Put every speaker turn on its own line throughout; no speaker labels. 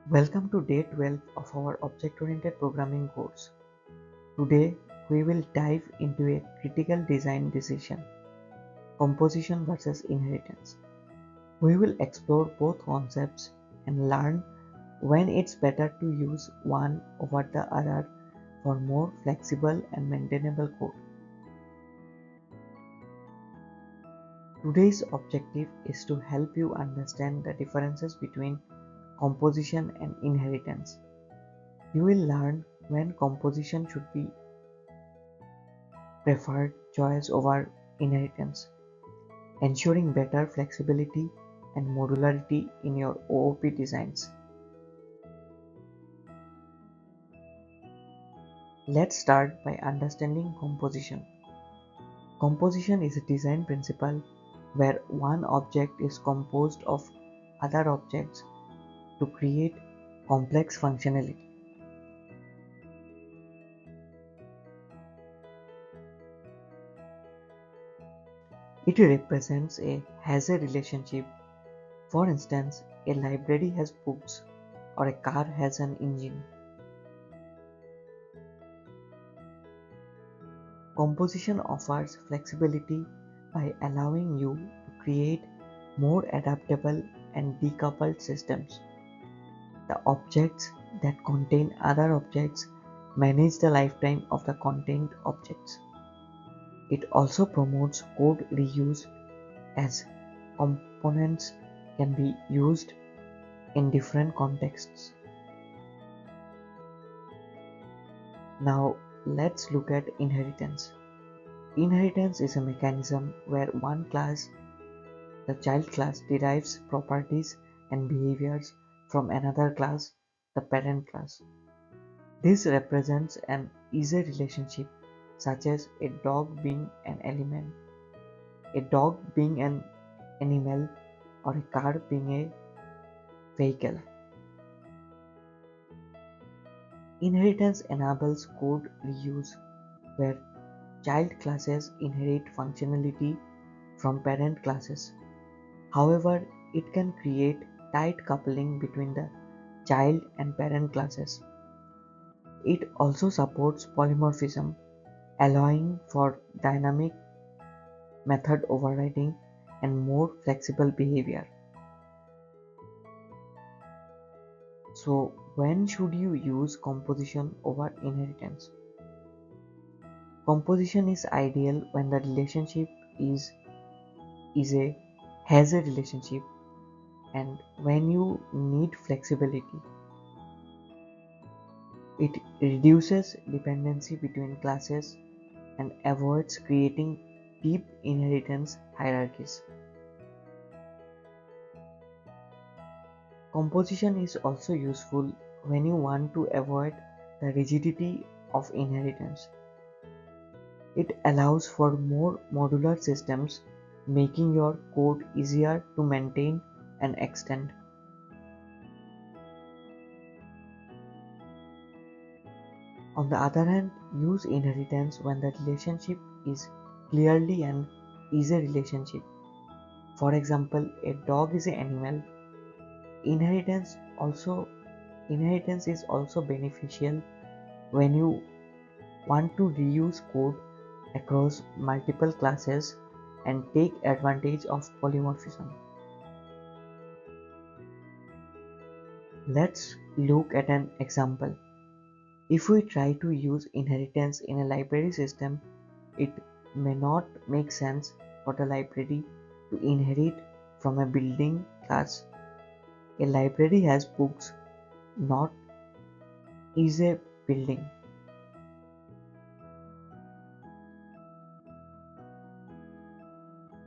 Welcome to day 12 of our object-oriented programming course. Today, we will dive into a critical design decision, composition versus inheritance. We will explore both concepts and learn when it's better to use one over the other for more flexible and maintainable code. Today's objective is to help you understand the differences between composition and inheritance. You will learn when composition should be preferred choice over inheritance, ensuring better flexibility and modularity in your OOP designs. Let's start by understanding composition. Composition is a design principle where one object is composed of other objects to create complex functionality. It represents a has-a relationship. For instance, a library has books or a car has an engine. Composition offers flexibility by allowing you to create more adaptable and decoupled systems. The objects that contain other objects manage the lifetime of the contained objects. It also promotes code reuse as components can be used in different contexts. Now let's look at inheritance. Inheritance is a mechanism where one class, the child class, derives properties and behaviors from another class, the parent class. This represents an easy relationship such as a dog being an element, a dog being an animal, or a car being a vehicle. Inheritance enables code reuse where child classes inherit functionality from parent classes. However, it can create tight coupling between the child and parent classes. It also supports polymorphism, allowing for dynamic method overriding and more flexible behavior. So, when should you use composition over inheritance? Composition is ideal when the relationship is a has a relationship and when you need flexibility. It reduces dependency between classes and avoids creating deep inheritance hierarchies. Composition is also useful when you want to avoid the rigidity of inheritance. It allows for more modular systems, making your code easier to maintain and extend. On the other hand, use inheritance when the relationship is clearly an easy relationship. For example, a dog is an animal. Inheritance also Inheritance is also beneficial when you want to reuse code across multiple classes and take advantage of polymorphism. Let's look at an example. If we try to use inheritance in a library system, it may not make sense for the library to inherit from a building class. A library has books, not is a building.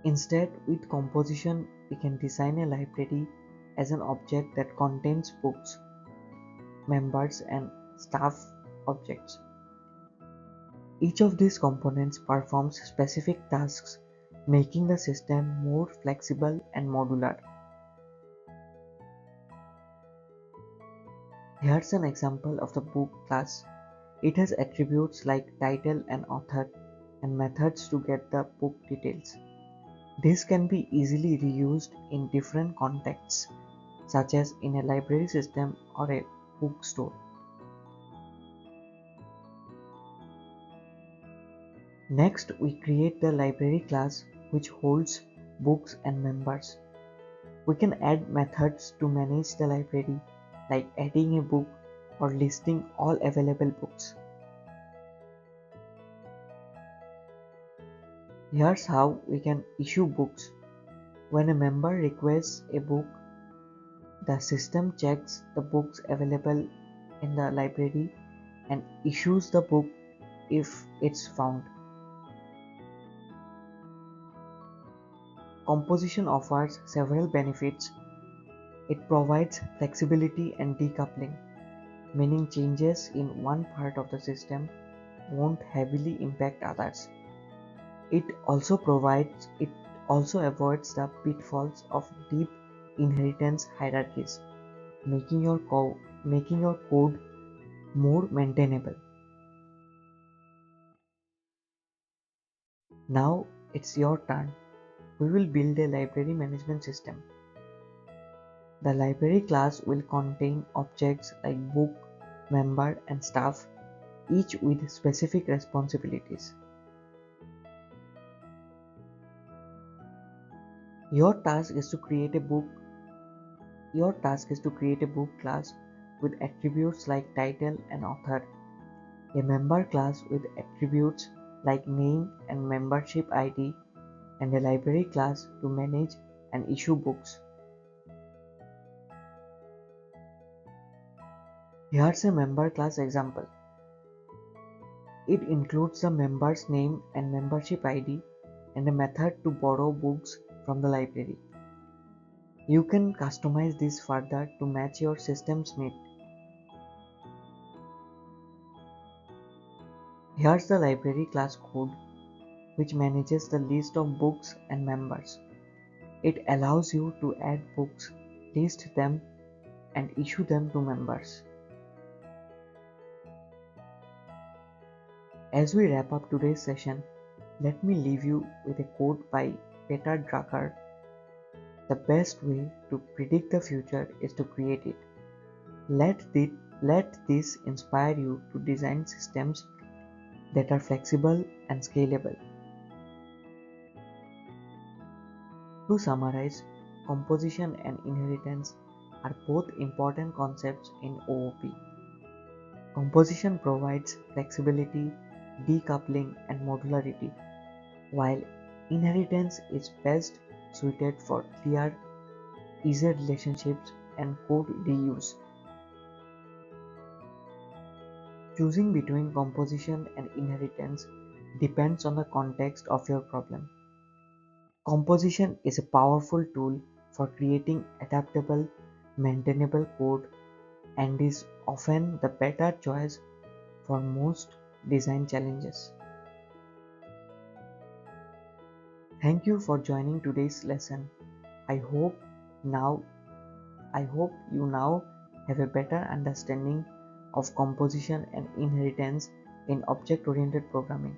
Instead, with composition, we can design a library as an object that contains books, members, and staff objects. Each of these components performs specific tasks, making the system more flexible and modular. Here's an example of the book class. It has attributes like title and author, and methods to get the book details. This can be easily reused in different contexts. such as in a library system or a bookstore. Next, we create the library class which holds books and members. We can add methods to manage the library, like adding a book or listing all available books. Here's how we can issue books. When a member requests a book, the system checks the books available in the library and issues the book if it's found. Composition offers several benefits. It provides flexibility and decoupling, meaning changes in one part of the system won't heavily impact others. It also avoids the pitfalls of deep inheritance hierarchies, making your code more maintainable. Now it's your turn. We will build a library management system. The library class will contain objects like book, member, and staff, each with specific responsibilities. Your task is to create a book. Your task is to create a book class with attributes like title and author, a member class with attributes like name and membership ID, and a library class to manage and issue books. Here's a member class example. It includes the member's name and membership ID and a method to borrow books from the library. You can customize this further to match your system's need. Here's the library class code, which manages the list of books and members. It allows you to add books, list them, and issue them to members. As we wrap up today's session, let me leave you with a quote by Peter Drucker. The best way to predict the future is to create it. Let this inspire you to design systems that are flexible and scalable. To summarize, composition and inheritance are both important concepts in OOP. Composition provides flexibility, decoupling, and modularity, while inheritance is best suited for clear, easy relationships and code reuse. Choosing between composition and inheritance depends on the context of your problem. Composition is a powerful tool for creating adaptable, maintainable code and is often the better choice for most design challenges. Thank you for joining today's lesson. I hope now I hope you now have a better understanding of composition and inheritance in object-oriented programming.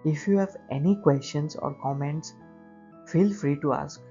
If you have any questions or comments, feel free to ask.